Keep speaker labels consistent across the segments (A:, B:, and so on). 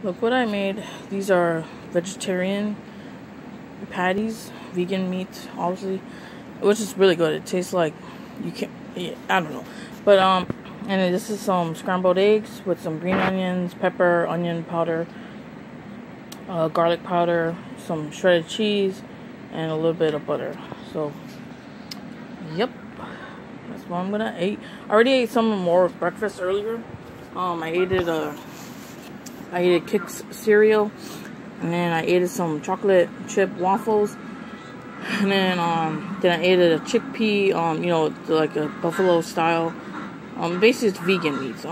A: Look what I made. These are vegetarian patties, vegan meat, obviously, which is really good. It tastes like you can't. Yeah, I don't know, but and then this is some scrambled eggs with some green onions, pepper, onion powder, garlic powder, some shredded cheese, and a little bit of butter. So, yep, that's what I'm gonna eat. I already ate some more breakfast earlier. I ate a Kix cereal, and then I ate some chocolate chip waffles, and then I ate a chickpea, like a buffalo style. Basically it's vegan meats,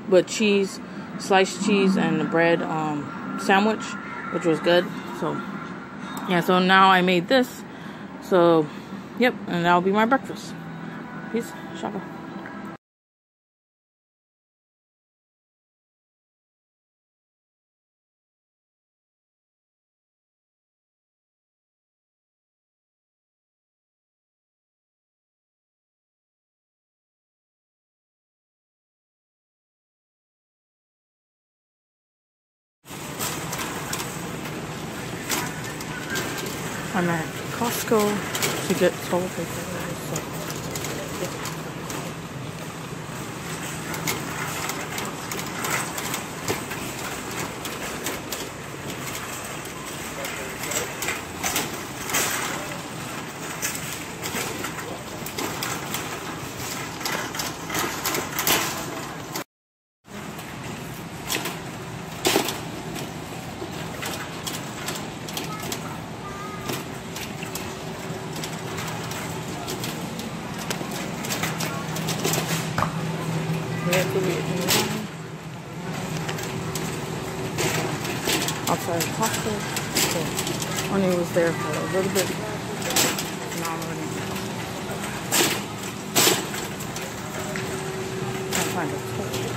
A: with cheese, sliced cheese, and the bread sandwich, which was good. So yeah, so now I made this. So yep, and that'll be my breakfast. Peace, Shaka. I'm at Costco to get toilet paper. So, yeah. Outside of Costco, so Anya was there for a little bit. Now I'm ready to go. I'll find a toilet.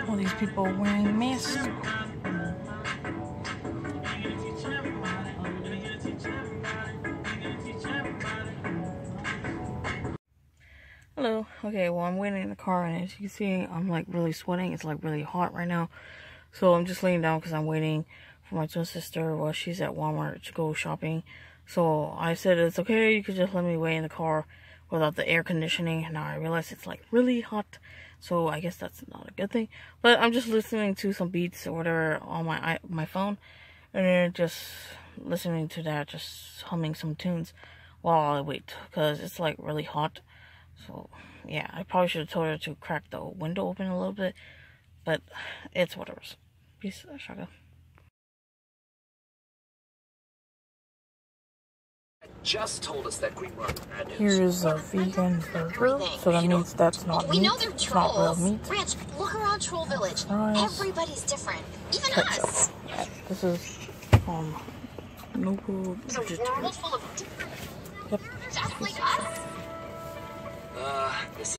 A: All these people wearing masks. Hello. Okay, well, I'm waiting in the car, and as you can see, I'm like really sweating. It's like really hot right now. So I'm just laying down because I'm waiting for my twin sister while she's at Walmart to go shopping. So I said, it's okay, you could just let me wait in the car without the air conditioning. And now I realize it's like really hot. So I guess that's not a good thing. But I'm just listening to some beats or whatever on my phone. And then just listening to that, just humming some tunes while I wait. Because it's like really hot. So yeah, I probably should have told her to crack the window open a little bit. But it's whatever. Peace, Shaka.
B: Just told us that green rug.
A: Here's a vegan burger, so that means that's not meat. It's not real meat.
C: Ranch, look around Troll Village. Everybody's different, even
A: ketchup.
C: us.
A: This is noble vegetarian.
C: Full of
A: Yep.
C: just like us.
B: This